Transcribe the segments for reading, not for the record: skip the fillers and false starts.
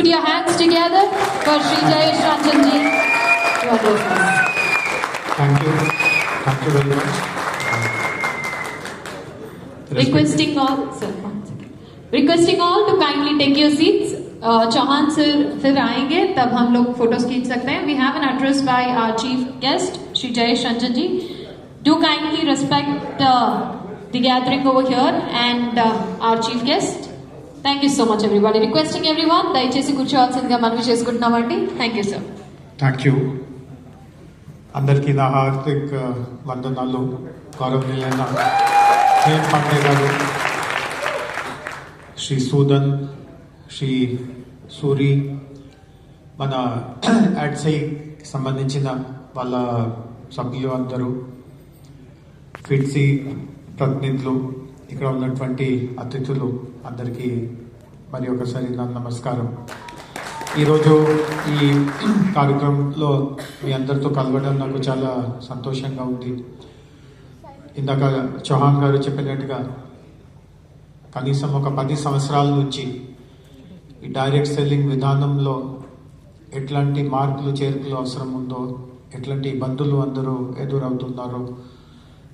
put your hands together for Sri Jayesh Ranjan ji to address us. Thank you very much. Requesting all, sir, requesting all to kindly take your seats. Chauhan sir फिर आएंगे तब हम लोग photos खींच सकते हैं. We have an address by our chief guest Sri Jayesh Ranjan ji. Do kindly respect the gathering over here and our chief guest. Thank you so much everybody. Requesting everyone దయచేసి కూర్చోవాల్సిందిగా మనవి చేసుకుంటున్నామండి. Thank you sir. Thank you. అందరికీ నా హార్దిక వందనాలు. గౌరవనీయులైన KM Pandey గారు, Shri soothen, Shri Suri, మన యాడ్సైకి సంబంధించిన వాళ్ళ సభ్యులు అందరూ, ఫిట్సీ ప్రతినిధులు, ఇక్కడ ఉన్నటువంటి అతిథులు అందరికీ మరి ఒకసారి నా నమస్కారం. ఈరోజు ఈ కార్యక్రమంలో మీ అందరితో కలవడం నాకు చాలా సంతోషంగా ఉంది. ఇందాక చౌహాన్ గారు చెప్పినట్టుగా కనీసం ఒక 10 సంవత్సరాల నుంచి ఈ డైరెక్ట్ సెల్లింగ్ విధానంలో ఎట్లాంటి మార్పులు చేర్పులు అవసరం ఉందో, ఎట్లాంటి ఇబ్బందులు అందరూ ఎదురవుతున్నారో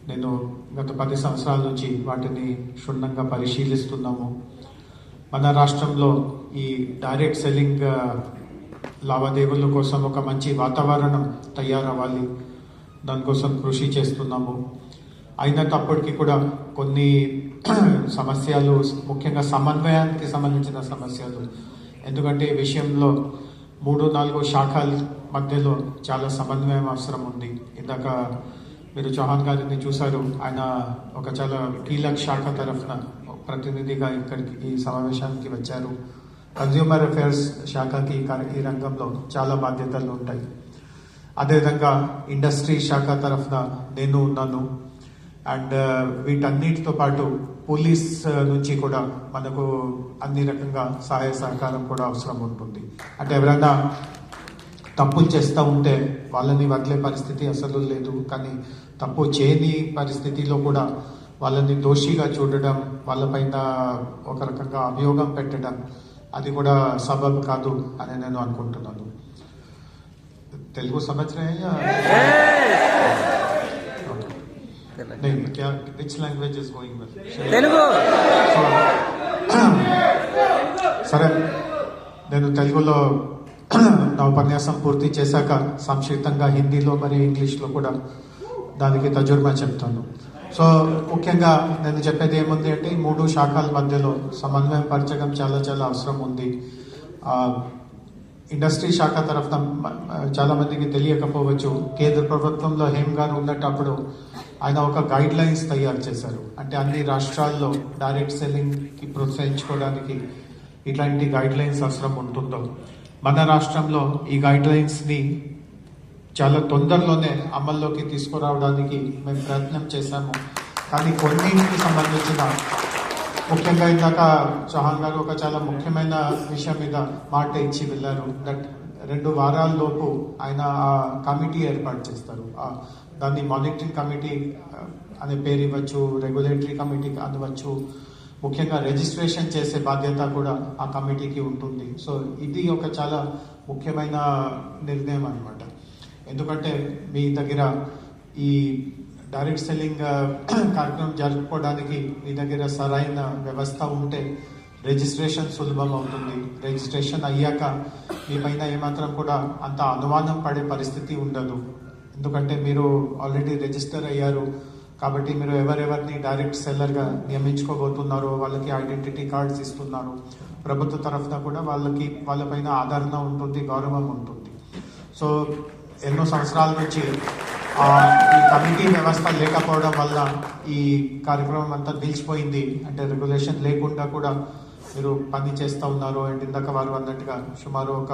నేను గత 10 సంవత్సరాల నుంచి వాటిని క్షుణ్ణంగా పరిశీలిస్తున్నాము. మన రాష్ట్రంలో ఈ డైరెక్ట్ సెల్లింగ్ లావాదేవీల కోసం ఒక మంచి వాతావరణం తయారవ్వాలి, దానికోసం కృషి చేస్తున్నాము. అయినప్పటికీ కూడా కొన్ని సమస్యలు, ముఖ్యంగా సమన్వయానికి సంబంధించిన సమస్యలు, ఎందుకంటే ఈ విషయంలో 3-4 శాఖల మధ్యలో చాలా సమన్వయం అవసరం ఉంది. ఇందాక మీరు చౌహాన్ గారిని చూశారు, ఆయన ఒక చాలా కీలక శాఖ తరఫున ప్రతినిధిగా ఇక్కడికి ఈ సమావేశానికి వచ్చారు. కన్జ్యూమర్ అఫేర్స్ శాఖకి ఈ రంగంలో చాలా బాధ్యతలు ఉంటాయి. అదేవిధంగా ఇండస్ట్రీ శాఖ తరఫున నేను ఉన్నాను. అండ్ వీటన్నిటితో పాటు పోలీస్ నుంచి కూడా మనకు అన్ని రకంగా సహాయ సహకారం కూడా అవసరం ఉంటుంది. అంటే ఎవరైనా తప్పులు చేస్తూ ఉంటే వాళ్ళని వదిలే పరిస్థితి అసలు లేదు, కానీ తప్పు చేయని పరిస్థితిలో కూడా వాళ్ళని దోషిగా చూడడం, వాళ్ళపైన ఒక రకంగా అభియోగం పెట్టడం, అది కూడా సబబ్ కాదు అని నేను అనుకుంటున్నాను. తెలుగు సమజ్రయ్యా? Which language is going well? Telugu. సరే, నేను తెలుగులో నా ఉపన్యాసం పూర్తి చేశాక సంక్షిప్తంగా హిందీలో మరియు ఇంగ్లీష్లో కూడా దానికి తజుర్మా చెప్తాను. సో ముఖ్యంగా నేను చెప్పేది ఏముంది అంటే, ఈ 3 శాఖల మధ్యలో సమన్వయం పరచడం చాలా చాలా అవసరం ఉంది. ఇండస్ట్రీ శాఖ తరఫున చాలా మందికి తెలియకపోవచ్చు, కేంద్ర ప్రభుత్వంలో హేమ్ గారు ఉన్నప్పుడు ఆయన ఒక గైడ్ లైన్స్ తయారు చేశారు. అంటే అన్ని రాష్ట్రాల్లో డైరెక్ట్ సెల్లింగ్కి ప్రోత్సహించుకోవడానికి ఇట్లాంటి గైడ్ లైన్స్ అవసరం ఉంటుందో, మన రాష్ట్రంలో ఈ గైడ్ లైన్స్ని చాలా తొందరలోనే అమల్లోకి తీసుకురావడానికి మేము ప్రయత్నం చేశాము. కానీ కొన్నింటికి సంబంధించిన, ముఖ్యంగా ఇందాక చౌహాన్ గారు ఒక చాలా ముఖ్యమైన విషయం మీద మాట ఇచ్చి వెళ్ళారు. దట్ 2 వారాల లోపు ఆయన ఆ కమిటీ ఏర్పాటు చేస్తారు. దాన్ని మానిటరింగ్ కమిటీ అనే పేరు ఇవ్వచ్చు, రెగ్యులేటరీ కమిటీ అనవచ్చు. ముఖ్యంగా రిజిస్ట్రేషన్ చేసే బాధ్యత కూడా ఆ కమిటీకి ఉంటుంది. సో ఇది ఒక చాలా ముఖ్యమైన నిర్ణయం అన్నమాట. ఎందుకంటే మీ దగ్గర ఈ డైరెక్ట్ సెల్లింగ్ కార్యక్రమం జరుపుకోవడానికి మీ దగ్గర సరైన వ్యవస్థ ఉంటే రిజిస్ట్రేషన్ సులభం అవుతుంది. రిజిస్ట్రేషన్ అయ్యాక మీ పైన ఏమాత్రం కూడా అంత అనుమానం పడే పరిస్థితి ఉండదు. ఎందుకంటే మీరు ఆల్రెడీ రిజిస్టర్ అయ్యారు కాబట్టి మీరు ఎవరెవరిని డైరెక్ట్ సెల్లర్గా నియమించుకోబోతున్నారో వాళ్ళకి ఐడెంటిటీ కార్డ్స్ ఇస్తున్నారు. ప్రభుత్వ తరఫున కూడా వాళ్ళపైన ఆదరణ ఉంటుంది, గౌరవం ఉంటుంది. సో ఎన్నో సంవత్సరాల నుంచి ఈ కమిటీ వ్యవస్థ లేకపోవడం వల్ల ఈ కార్యక్రమం అంతా నిలిచిపోయింది. అంటే రెగ్యులేషన్ లేకుండా కూడా మీరు పని చేస్తూ ఉన్నారు. అండ్ ఇందాక వారు అన్నట్టుగా సుమారు ఒక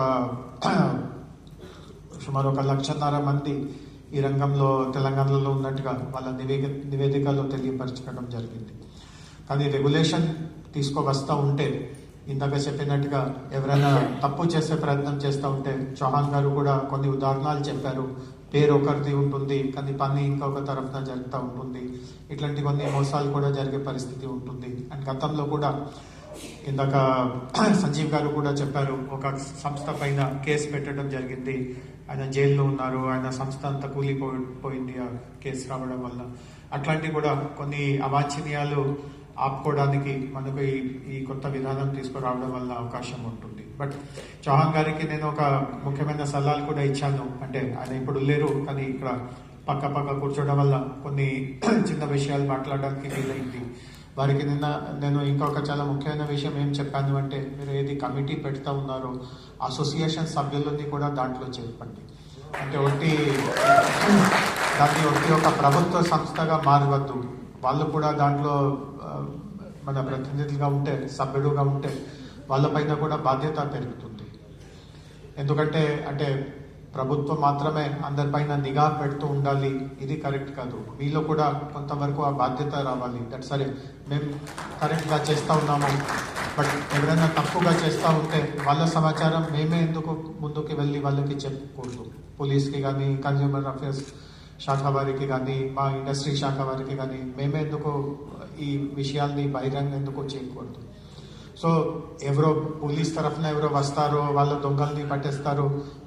1,50,000 మంది ఈ రంగంలో తెలంగాణలో ఉన్నట్టుగా వాళ్ళ నివేదికలో తెలియపరచడం జరిగింది. కానీ రెగ్యులేషన్ తీసుకువస్తూ ఉంటే, ఇందాక చెప్పినట్టుగా ఎవరైనా తప్పు చేసే ప్రయత్నం చేస్తూ ఉంటే, చౌహాన్ గారు కూడా కొన్ని ఉదాహరణలు చెప్పారు. పేరు ఒకరిది ఉంటుంది కానీ పని ఇంకొక తరఫున జరుగుతూ ఉంటుంది. ఇట్లాంటి కొన్ని మోసాలు కూడా జరిగే పరిస్థితి ఉంటుంది. అండ్ గతంలో కూడా ఇందాక సంజీవ్ గారు కూడా చెప్పారు, ఒక సంస్థ పైన కేసు పెట్టడం జరిగింది, ఆయన జైల్లో ఉన్నారు, ఆయన సంస్థ అంతా కూలిపోయింది ఆ కేసు రావడం వల్ల. అట్లాంటివి కూడా కొన్ని అవాంఛనీయాలు ఆపుకోవడానికి మనకు ఈ కొత్త విధానం తీసుకురావడం వల్ల అవకాశం ఉంటుంది. బట్ చౌహాన్ గారికి నేను ఒక ముఖ్యమైన సలహాలు కూడా ఇచ్చాను. అంటే ఆయన ఇప్పుడు లేరు, కానీ ఇక్కడ పక్క కూర్చోవడం వల్ల కొన్ని చిన్న విషయాలు మాట్లాడడానికి వీలైంది. వారికి నేను ఇంకొక చాలా ముఖ్యమైన విషయం ఏం చెప్పాను అంటే, మీరు ఏది కమిటీ పెడతా ఉన్నారో అసోసియేషన్ సభ్యులని కూడా దాంట్లో చేర్పండి. అంటే దాన్ని ఒక ప్రభుత్వ సంస్థగా మారవద్దు. వాళ్ళు కూడా దాంట్లో మన ప్రతినిధులుగా ఉంటే, సభ్యుడుగా ఉంటే వాళ్ళపైన కూడా బాధ్యత పెరుగుతుంది. ఎందుకంటే అంటే ప్రభుత్వం మాత్రమే అందరిపైన నిఘా పెడుతూ ఉండాలి, ఇది కరెక్ట్ కాదు. మీలో కూడా కొంతవరకు ఆ బాధ్యత రావాలి. దట్ సరే మేము కరెక్ట్గా చేస్తూ ఉన్నాము, బట్ ఎవరైనా తప్పుగా చేస్తూ ఉంటే వాళ్ళ సమాచారం మేమే ఎందుకు ముందుకు వెళ్ళి వాళ్ళకి చెప్పకూడదు. పోలీస్కి కానీ, కన్జ్యూమర్ అఫేర్స్ శాఖ వారికి కానీ, మా ఇండస్ట్రీ శాఖ వారికి కానీ మేమే ఎందుకు ఈ విషయాల్ని బహిరంగ ఎందుకు చేయకూడదు. సో ఎవరో పోలీస్ తరఫున ఎవరో వస్తారో, వాళ్ళ దొంగల్ని పట్టేస్తారు,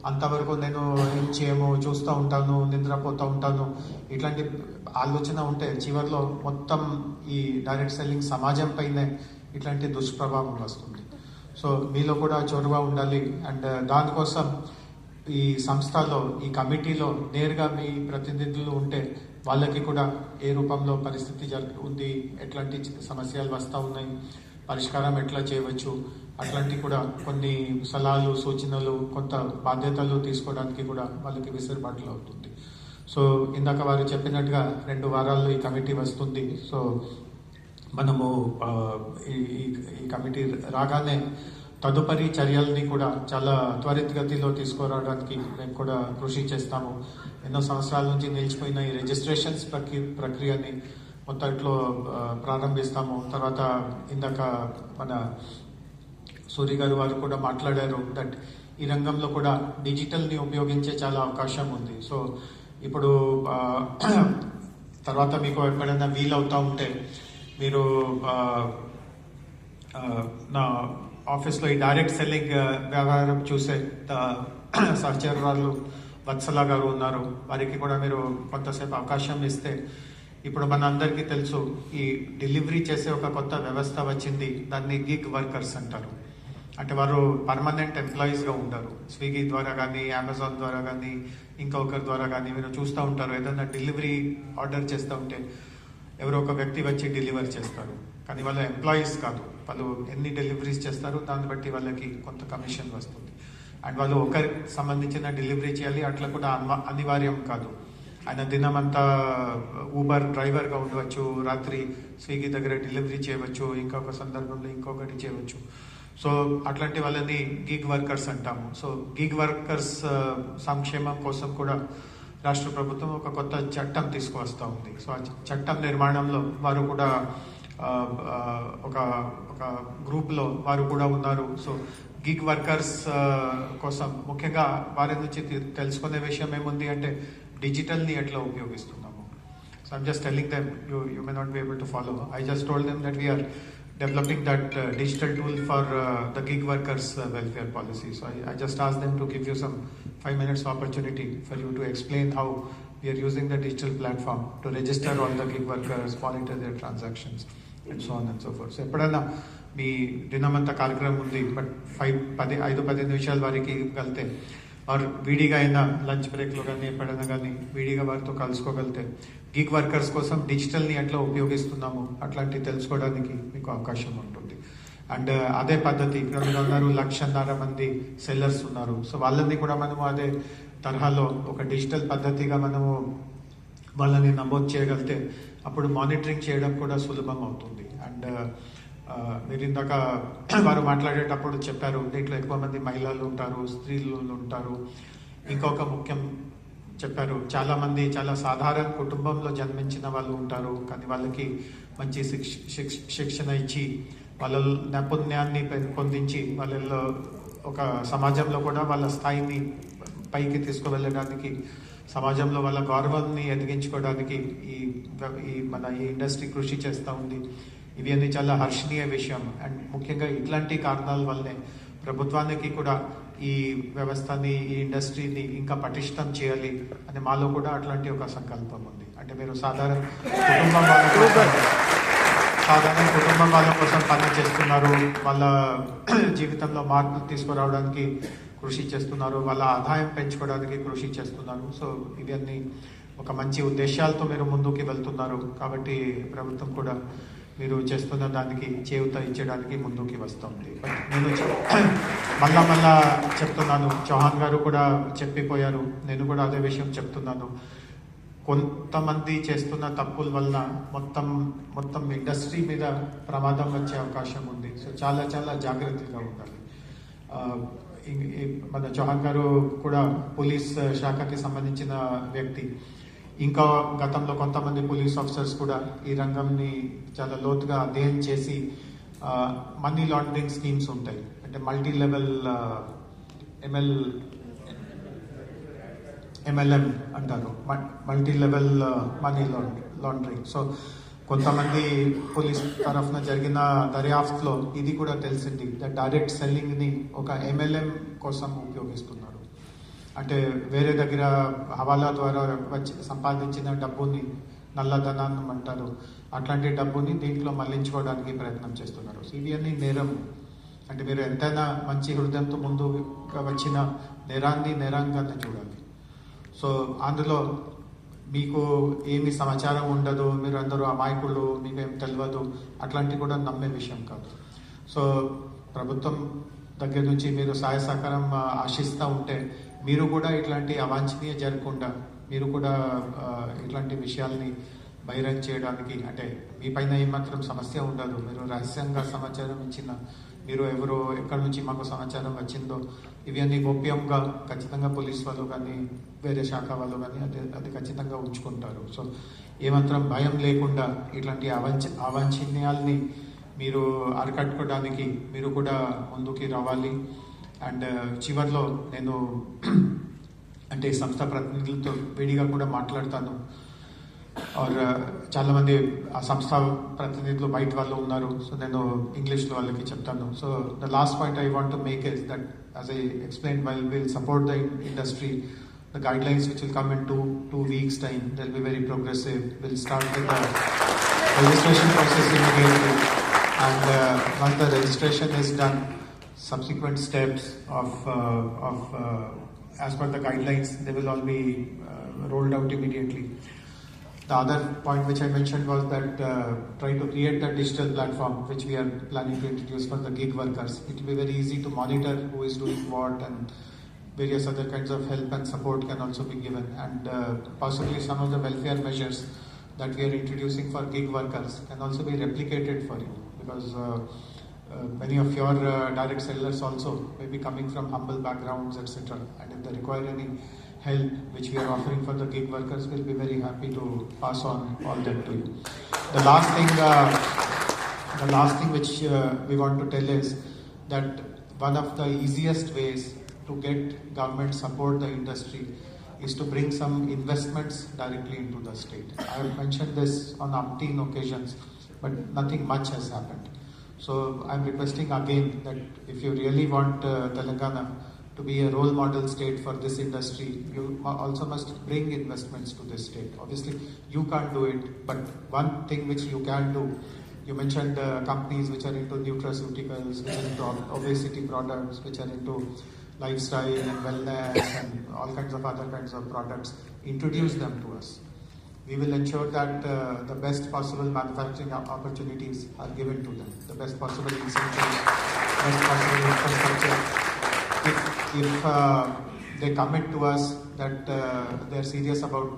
అంతవరకు నేను ఏం చేయము, చూస్తూ ఉంటాను, నిద్రపోతూ ఉంటాను, ఇట్లాంటి ఆలోచన ఉంటే చివరిలో మొత్తం ఈ డైరెక్ట్ సెల్లింగ్ సమాజం పైనే ఇట్లాంటి దుష్ప్రభావం వస్తుంది. సో మీలో కూడా చొరవ ఉండాలి. అండ్ దానికోసం ఈ సంస్థలో, ఈ కమిటీలో నేరుగా మీ ప్రతినిధులు ఉంటే వాళ్ళకి కూడా ఏ రూపంలో పరిస్థితి ఉంది, ఎట్లాంటి సమస్యలు వస్తూ ఉన్నాయి, పరిష్కారం ఎట్లా చేయవచ్చు, అట్లాంటి కూడా కొన్ని సలహాలు, సూచనలు, కొంత బాధ్యతలు తీసుకోవడానికి కూడా వాళ్ళకి విసులుబాట్లు అవుతుంది. సో ఇందాక వారు చెప్పినట్టుగా 2 వారాల్లో ఈ కమిటీ వస్తుంది. సో మనము ఈ కమిటీ రాగానే తదుపరి చర్యల్ని కూడా చాలా త్వరితగతిలో తీసుకురావడానికి మేము కూడా కృషి చేస్తాము. ఎన్నో సంవత్సరాల నుంచి నిలిచిపోయిన ఈ రిజిస్ట్రేషన్స్ ప్రక్రియని మొత్తట్లో ప్రారంభిస్తాము. తర్వాత ఇందాక మన సూరి గారు వారు కూడా మాట్లాడారు దట్ ఈ రంగంలో కూడా డిజిటల్ని ఉపయోగించే చాలా అవకాశం ఉంది. సో ఇప్పుడు తర్వాత మీకు ఎప్పుడైనా వీలవుతూ ఉంటే మీరు నా ఆఫీస్లో ఈ డైరెక్ట్ సెల్లింగ్ వ్యవహారం చూసే సహచరులు వత్సల గారు ఉన్నారు, వారికి కూడా మీరు కొంతసేపు అవకాశం ఇస్తే, ఇప్పుడు మన అందరికీ తెలుసు ఈ డెలివరీ చేసే ఒక కొత్త వ్యవస్థ వచ్చింది, దాన్ని గిగ్ వర్కర్స్ అంటారు. అంటే వారు పర్మనెంట్ ఎంప్లాయీస్గా ఉంటారు. స్విగ్గీ ద్వారా కానీ, అమెజాన్ ద్వారా కానీ, ఇంకొకరి ద్వారా కానీ మీరు చూస్తూ ఉంటారు. ఏదైనా డెలివరీ ఆర్డర్ చేస్తూ ఉంటే ఎవరో ఒక వ్యక్తి వచ్చి డెలివరీ చేస్తారు, కానీ వాళ్ళ ఎంప్లాయీస్ కాదు. వాళ్ళు ఎన్ని డెలివరీస్ చేస్తారు దాన్ని బట్టి వాళ్ళకి కొంత కమిషన్ వస్తుంది. అండ్ వాళ్ళు ఒకరికి సంబంధించిన డెలివరీ చేయాలి, అట్లా కూడా అనివార్యం కాదు. ఆయన దినమంతా ఊబర్ డ్రైవర్గా ఉండవచ్చు, రాత్రి స్విగ్గీ దగ్గర డెలివరీ చేయవచ్చు, ఇంకొక సందర్భంలో ఇంకొకటి చేయవచ్చు. సో అట్లాంటి వాళ్ళని గిగ్ వర్కర్స్ అంటాము. సో గిగ్ వర్కర్స్ సంక్షేమం కోసం కూడా రాష్ట్ర ప్రభుత్వం ఒక కొత్త చట్టం తీసుకువస్తూ ఉంది. సో ఆ చట్టం నిర్మాణంలో వారు కూడా ఒక గ్రూప్లో వారు కూడా ఉన్నారు. సో గిగ్ వర్కర్స్ కోసం ముఖ్యంగా వారి నుంచి తెలుసుకునే విషయం ఏముంది అంటే డిజిటల్ని ఎట్లా ఉపయోగిస్తున్నాము. So I'm just telling them, you may not be able to follow. I just told them that we're developing that digital tool for the gig workers welfare policy. So I just asked them to give you some 5 minutes opportunity for you to explain how we are using the digital platform to register all the gig workers, monitor their transactions and so on and so forth. So ఎప్పుడైనా మీ దినమంతా కార్యక్రమం ఉంది, but 5-10 నిమిషాలు వారికి కలితే వారు విడిగా అయినా lunch బ్రేక్లో కానీ ఎప్పుడైనా కానీ విడిగా వారితో కలుసుకోగలితే గిగ్ వర్కర్స్ కోసం డిజిటల్ని ఎట్లా ఉపయోగిస్తున్నాము అట్లాంటివి తెలుసుకోవడానికి మీకు అవకాశం ఉంటుంది. అండ్ అదే పద్ధతి ఇక్కడ మీరు ఉన్నారు 1.5 మంది సెల్లర్స్ ఉన్నారు. సో వాళ్ళని కూడా మనము అదే తరహాలో ఒక డిజిటల్ పద్ధతిగా మనము వాళ్ళని నమోదు చేయగలితే అప్పుడు మానిటరింగ్ చేయడం కూడా సులభం అవుతుంది. అండ్ మీరు ఇందాక వారు మాట్లాడేటప్పుడు చెప్పారు దీంట్లో ఎక్కువ మంది మహిళలు ఉంటారు, స్త్రీలు ఉంటారు. ఇంకొక ముఖ్యం చెప్పారు, చాలామంది చాలా సాధారణ కుటుంబంలో జన్మించిన వాళ్ళు ఉంటారు, కానీ వాళ్ళకి మంచి శిక్షణ ఇచ్చి వాళ్ళ నైపుణ్యాన్ని పెంపొందించి వాళ్ళలో ఒక సమాజంలో కూడా వాళ్ళ స్థాయిని పైకి తీసుకువెళ్ళడానికి, సమాజంలో వాళ్ళ గౌరవాన్ని ఎదిగించుకోవడానికి ఈ ఇండస్ట్రీ కృషి చేస్తూ ఉంది. ఇవి అన్ని చాలా హర్షణీయ విషయం. అండ్ ముఖ్యంగా ఇట్లాంటి కారణాల వల్లనే ప్రభుత్వానికి కూడా ఈ వ్యవస్థని, ఈ ఇండస్ట్రీని ఇంకా పటిష్టం చేయాలి అని మాలో కూడా అట్లాంటి ఒక సంకల్పం ఉంది. అంటే మీరు సాధారణ కుటుంబం వాళ్ళ కోసం పని చేస్తున్నారు, వాళ్ళ జీవితంలో మార్పులు తీసుకురావడానికి కృషి చేస్తున్నారు, వాళ్ళ ఆదాయం పెంచుకోవడానికి కృషి చేస్తున్నారు. సో ఇవన్నీ ఒక మంచి ఉద్దేశాలతో మీరు ముందుకు వెళ్తున్నారు. కాబట్టి ప్రభుత్వం కూడా మీరు చేస్తున్న దానికి చేయూత ఇచ్చడానికి ముందుకు వస్తుంది. బట్ నేను మళ్ళా చెప్తున్నాను, చౌహాన్ గారు కూడా చెప్పిపోయారు, నేను కూడా అదే విషయం చెప్తున్నాను. కొంతమంది చేస్తున్న తప్పుల వల్ల మొత్తం ఇండస్ట్రీ మీద ప్రమాదం వచ్చే అవకాశం ఉంది. సో చాలా జాగ్రత్తగా ఉండాలి. మన చౌహాన్ గారు కూడా పోలీస్ శాఖకి సంబంధించిన వ్యక్తి. ఇంకా గతంలో కొంతమంది పోలీస్ ఆఫీసర్స్ కూడా ఈ రంగంని చాలా లోతుగా అధ్యయనం చేసి మనీ లాండరింగ్ స్కీమ్స్ ఉంటాయి, అంటే మల్టీ లెవెల్ MLM అంటారు, multi level money laundering. So కొంతమంది పోలీస్ తరఫున జరిగిన దర్యాప్తులో ఇది కూడా తెలిసింది, డైరెక్ట్ సెల్లింగ్ని ఒక MLM కోసం ఉపయోగిస్తున్నారు. అంటే వేరే దగ్గర హవాలా ద్వారా వచ్చి సంపాదించిన డబ్బుని, నల్లధనాన్ని అంటారు, అట్లాంటి డబ్బుని దీంట్లో మళ్లించుకోవడానికి ప్రయత్నం చేస్తున్నారు. సో ఇవి అన్ని నేరం. అంటే మీరు ఎంతైనా మంచి హృదయంతో ముందుగా వచ్చిన నేరంగానే చూడాలి. సో అందులో మీకు ఏమి సమాచారం ఉండదు, మీరు అందరూ అమాయకులు, మీకేం తెలియదు, అట్లాంటి కూడా నమ్మే విషయం కాదు. సో ప్రభుత్వం దగ్గర నుంచి మీరు సహాయ సహకారం ఆశిస్తూ ఉంటే మీరు కూడా ఇట్లాంటి అవాంఛనీయ జరగకుండా మీరు కూడా ఇట్లాంటి విషయాల్ని బహిరంగ చేయడానికి, అంటే మీ పైన ఏమాత్రం సమస్య ఉండదు, మీరు రహస్యంగా సమాచారం ఇచ్చిన, మీరు ఎవరో ఎక్కడి నుంచి మాకు సమాచారం వచ్చిందో ఇవన్నీ గోప్యంగా ఖచ్చితంగా పోలీస్ వాళ్ళు కానీ వేరే శాఖ వాళ్ళు కానీ అది ఖచ్చితంగా ఉంచుకుంటారు. సో ఏమాత్రం భయం లేకుండా ఇట్లాంటి అవాంఛనీయాల్ని మీరు అరికట్టుకోవడానికి మీరు కూడా ముందుకి రావాలి. అండ్ చివరిలో నేను అంటే సంస్థ ప్రతినిధులతో విడిగా కూడా మాట్లాడతాను. ఆర్ చాలామంది ఆ సంస్థ ప్రతినిధులు బయట వాళ్ళు ఉన్నారు, సో నేను ఇంగ్లీష్లో వాళ్ళకి చెప్తాను. So the last point I want to make is that as I explain, while will support the industry, the guidelines which will come in two weeks time, they'll be very progressive. We'll start with the registration process immediately, and once the registration is done, subsequent steps of as per the guidelines, they will all be rolled out immediately. The other point which I mentioned was that try to create the digital platform which we are planning to introduce for the gig workers. It will be very easy to monitor who is doing what, and various other kinds of help and support can also be given, and possibly some of the welfare measures that we are introducing for gig workers can also be replicated for you, because many of your direct sellers also may be coming from humble backgrounds, etc., and if they require any help which we are offering for the gig workers, we'll be very happy to pass on all that to you. The last thing which we want to tell is that one of the easiest ways to get government support the industry is to bring some investments directly into the state. I have mentioned this on umpteen occasions, but nothing much has happened. So I am requesting again that if you really want Telangana to be a role model state for this industry, you also must bring investments to this state. Obviously, you can't do it, but one thing which you can do, you mentioned companies which are into nutraceuticals, which are into obesity products, which are into lifestyle and wellness and all kinds of other kinds of products. Introduce them to us. We will ensure that the best possible manufacturing opportunities are given to them, the best possible incentives, best possible infrastructure. If they commit to us that they are serious about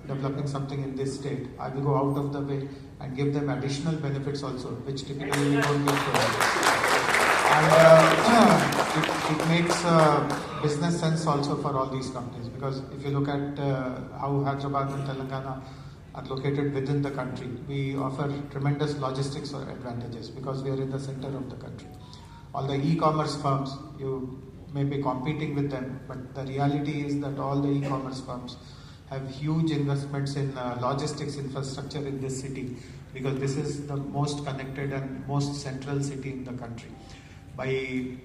developing something in this state, I will go out of the way and give them additional benefits also, which typically we don't give to others. And it makes business sense also for all these companies, because if you look at how Hyderabad and Telangana are located within the country, we offer tremendous logistics advantages because we are in the center of the country. All the e-commerce firms, you may be competing with them, but the reality is that all the e-commerce firms have huge investments in logistics infrastructure in this city, because this is the most connected and most central city in the country. By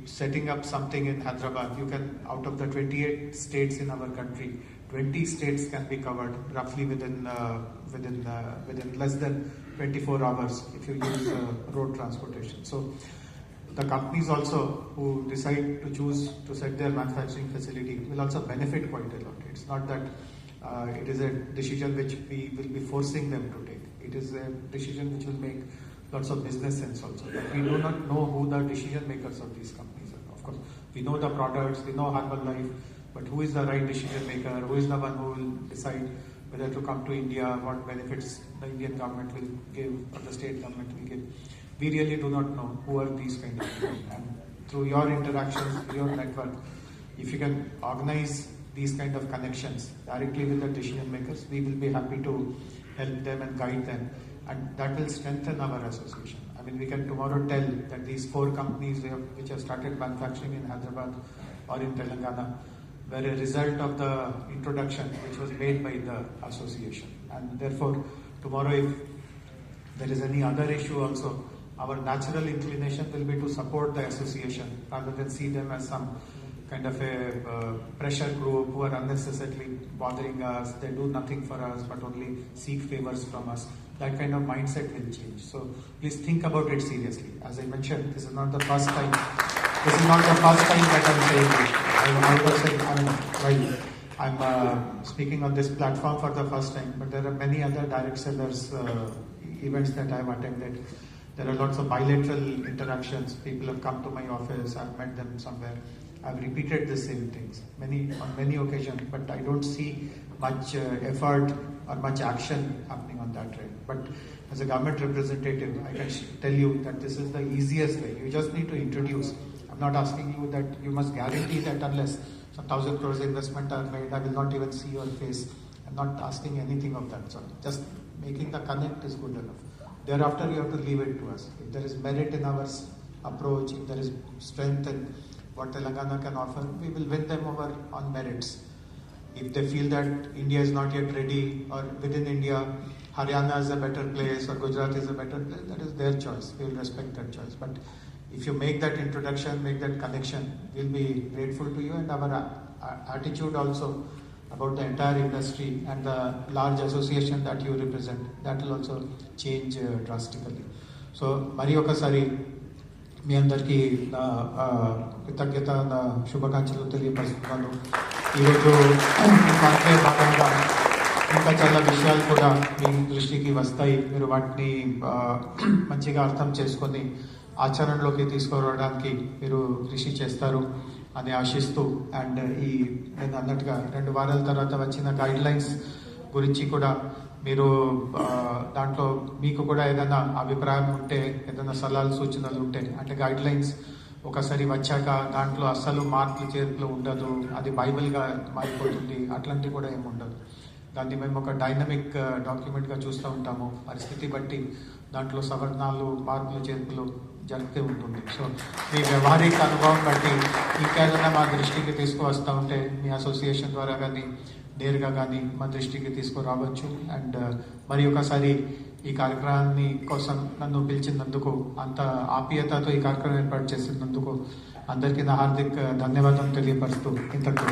setting up something in Hyderabad, you can, out of the 28 states in our country, 20 states can be covered roughly within less than 24 hours if you use road transportation. So the companies also who decide to choose to set their manufacturing facility will also benefit quite a lot. It's not that it is a decision which we will be forcing them to take. It is a decision which will make lots of business sense also. But we do not know who the decision makers of these companies are. Of course, we know the products, we know Herbalife, but who is the right decision maker? Who is the one who will decide whether to come to India, what benefits the Indian government will give or the state government will give? We really do not know who are these kind of people. And through your interactions, your network, if you can organize these kind of connections directly with the decision makers, we will be happy to help them and guide them, and that will strengthen our association. I mean, we can tomorrow tell that these 4 companies which have started manufacturing in Hyderabad or in Telangana were a result of the introduction which was made by the association. And therefore, tomorrow if there is any other issue also, our natural inclination will be to support the association rather than see them as some kind of a pressure group who are unnecessarily bothering us. They do nothing for us but only seek favors from us. That kind of mindset will change. So please think about it seriously. As I mentioned, this is not the first time. This is not the first time that I'm saying it. I'm speaking on this platform for the first time, but there are many other direct sellers events that I've attended. There are lots of bilateral interactions. People have come to my office. I've met them somewhere. I've repeated the same things on many occasions, but I don't see much effort or much action happening on that end. But as a government representative, I can tell you that this is the easiest way. You just need to introduce. I'm not asking you that you must guarantee that unless some 1,000 crores investment are made, I will not even see your face. I'm not asking anything of that sort. Just making the connect is good enough. Thereafter, you have to leave it to us. If there is merit in our approach, if there is strength in what Telangana can offer, we will win them over on merits. If they feel that India is not yet ready, or within India, Haryana is a better place or Gujarat is a better place, that is their choice. We will respect that choice. But if you make that introduction, make that connection, we'll be grateful to you, and our attitude also about the entire industry and the large association that you represent, that will also change drastically. So, Mari okasari మీ అందరికీ నా కృతజ్ఞత, నా శుభాకాంక్షలు తెలియపరుస్తున్నాను. ఈరోజు దాంట్లో భాగంగా ఇంకా చాలా విషయాలు కూడా మీ దృష్టికి వస్తాయి. మీరు వాటిని మంచిగా అర్థం చేసుకొని ఆచరణలోకి తీసుకురావడానికి మీరు కృషి చేస్తారు అని ఆశిస్తూ, అండ్ నేను అన్నట్టుగా 2 వారాల తర్వాత వచ్చిన గైడ్ లైన్స్ గురించి కూడా మీరు దాంట్లో మీకు కూడా ఏదైనా అభిప్రాయం ఉంటే, ఏదైనా సలహాలు సూచనలు ఉంటే, అంటే గైడ్ లైన్స్ ఒకసారి వచ్చాక దాంట్లో అస్సలు మార్పులు చేర్పులు ఉండదు, అది బైబిల్గా మారిపోతుంది, అట్లాంటివి కూడా ఏమి ఉండదు. దాన్ని మేము ఒక డైనమిక్ డాక్యుమెంట్గా చూస్తూ ఉంటాము. పరిస్థితి బట్టి దాంట్లో సవరణాలు, మార్పులు చేర్పులు జరుగుతూ ఉంటుంది. సో మీ వ్యవహారిక అనుభవం బట్టి ఇంకేదైనా మా దృష్టికి తీసుకువస్తూ ఉంటే మీ అసోసియేషన్ ద్వారా కానీ నేరుగా కానీ మా దృష్టికి తీసుకురావచ్చు. అండ్ మరి ఒకసారి ఈ కార్యక్రమాన్ని కోసం నన్ను పిలిచినందుకు, అంత ఆప్యాయతతో ఈ కార్యక్రమం ఏర్పాటు చేసినందుకు అందరికీ నా హార్దిక ధన్యవాదం తెలియపరుస్తూ ఇంతకు